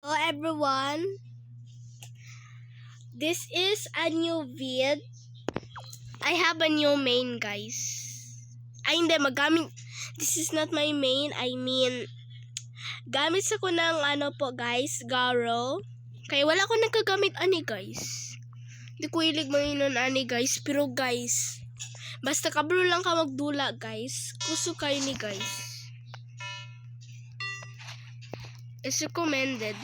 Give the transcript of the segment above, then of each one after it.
Hello everyone, this is a new vid. I have a new main, guys. Ay hindi, this is not my main. I mean, gamit sa ko ng guys, Garo. Kaya wala ko nagkagamit ani guys. Hindi ko hilig manginon ani guys. Pero guys, basta kabro lang ka magdula guys. Kuso kayo ni guys. It's recommended.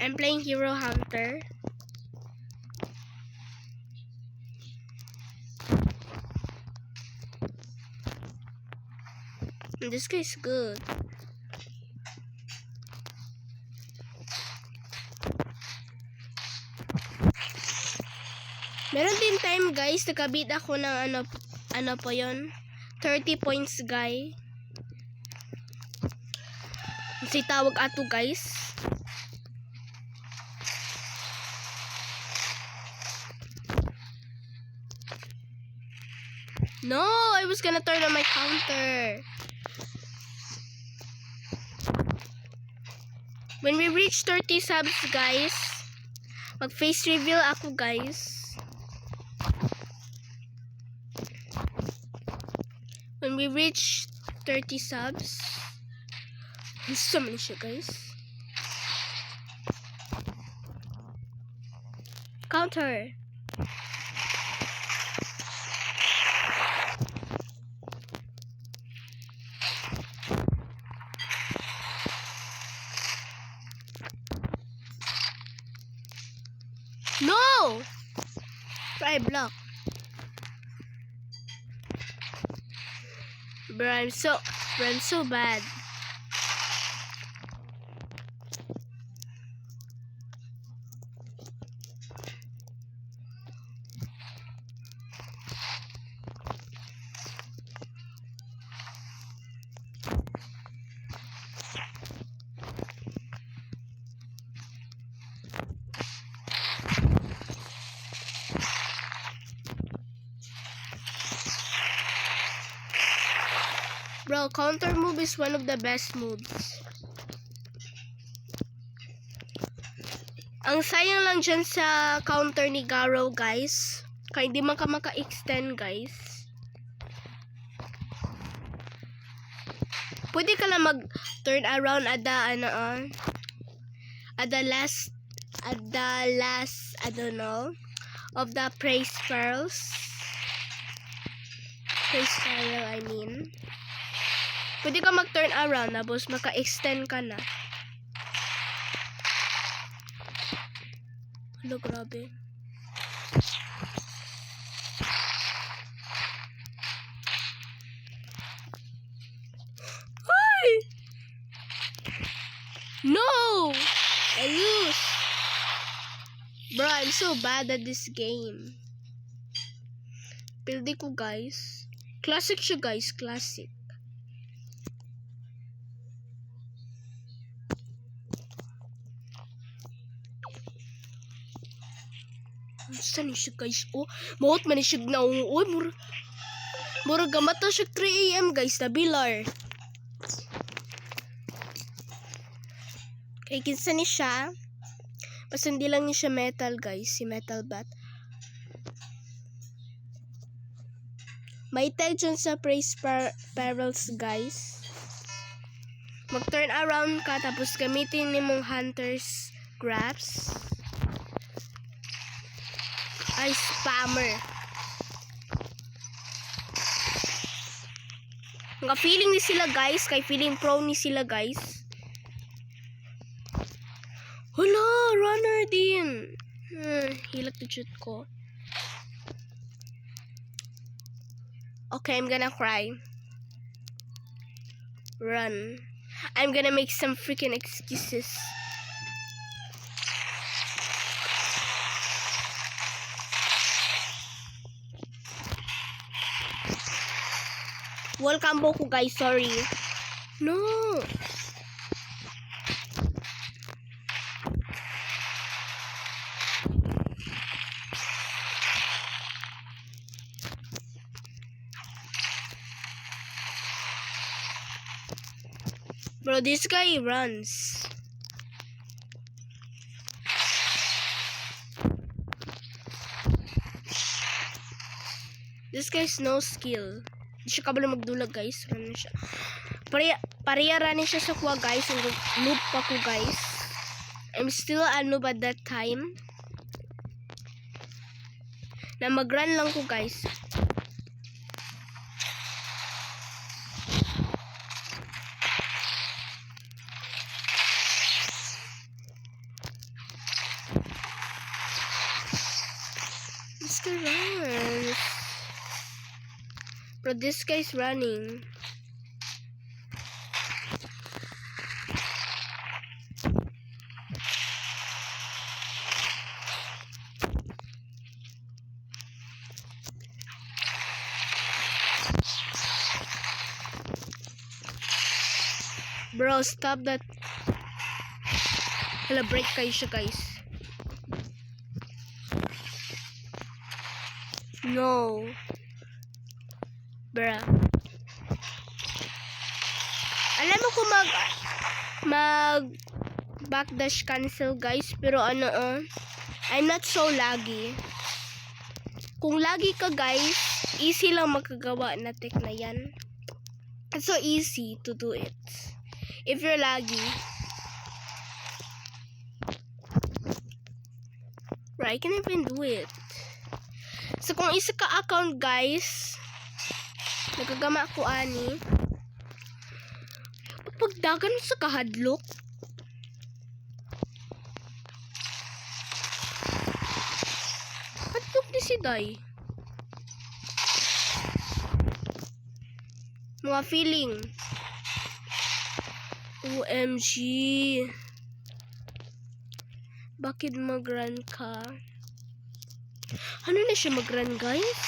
I'm playing Hero Hunter. And this guy is good. Meron din time guys, nakabit ako ng ano po yon, 30 points guy. Si tawag ato guys. No, I was gonna turn on my counter. When we reach 30 subs guys, mag face reveal ako guys. When we reach 30 subs, gusto man siya guys. Counter. No! Try block. Bro, I'm so bad. Bro, counter move is one of the best moves. Ang sayang lang dyan sa counter ni Garo, guys. Kaya hindi man ka maka-extend, guys. Pwede ka lang mag-turn around at the last, I don't know, of the praise pearls. Praise pearl, I mean. Pwede ka mag-turn around na, boss. Maka-extend ka na. Hello, grabe. Ay! No! I lose. Bro, I'm so bad at this game. Pildi ko, guys. Classic siya, guys. Classic. Saan siya guys? Oh, mahot man siya na. Oh, mura gamat na siya 3 AM guys. Tabilar. Kaya kinsa ni siya. Basta hindi lang niya siya metal guys. Si Metal Bat. May tag dyan sa praise perils guys. Mag-turn around ka. Tapos gamitin ni mong Hunter's Grabs. Ay, spammer. Mga feeling ni sila guys. Kay feeling pro ni sila guys. Hala, runner din. Hilak na shoot ko. Okay, I'm gonna cry. Run. I'm gonna make some freaking excuses. Wall combo ko guys, sorry. No. Bro, Bro, this guy runs. This guy's no skill. Di siya kabalo magdulag, guys. Run na siya. Pareha ranin siya sa kuha, guys. Noob pa ko, guys. I'm still a noob at that time. Na mag-run lang ko, guys. Mr. Runs. Bro, this guy's running. Bro, stop that. Hala, break kayo siya, guys. No. Bruh. Alam mo kung mag backdash cancel, guys, pero I'm not so laggy. Kung laggy ka, guys, easy lang magkagawa na tech na yan. It's so easy to do it. If you're laggy. Right, I can even do it. So kung isa ka account, guys, nagagama ako ani. Pagdagan mo sa kahadlok. Hadlok ni si Day. Mga feeling. OMG. Bakit mag-run ka? Ano na siya mag-run, guys?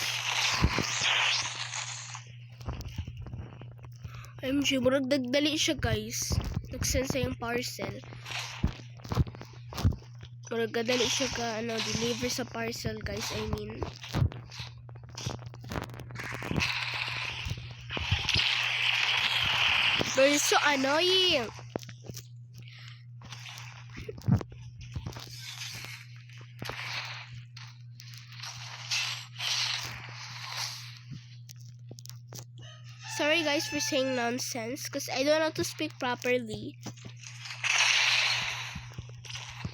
OMG, murag dagdali siya, guys. Nag-send sa yung parcel. Murag gadali siya ka, deliver sa parcel, guys, I mean. But it's so annoying. Sorry guys for saying nonsense because I don't know how to speak properly.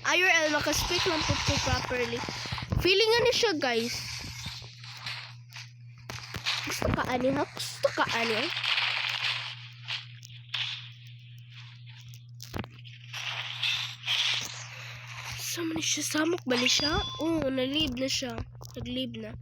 IRL maka-speak lang po properly. Feeling ano siya, guys. Gusto ka ani ha? Gusto ka ani? Sama na siya. Samok ba ni siya? Oo, nalib na siya. Naglib na.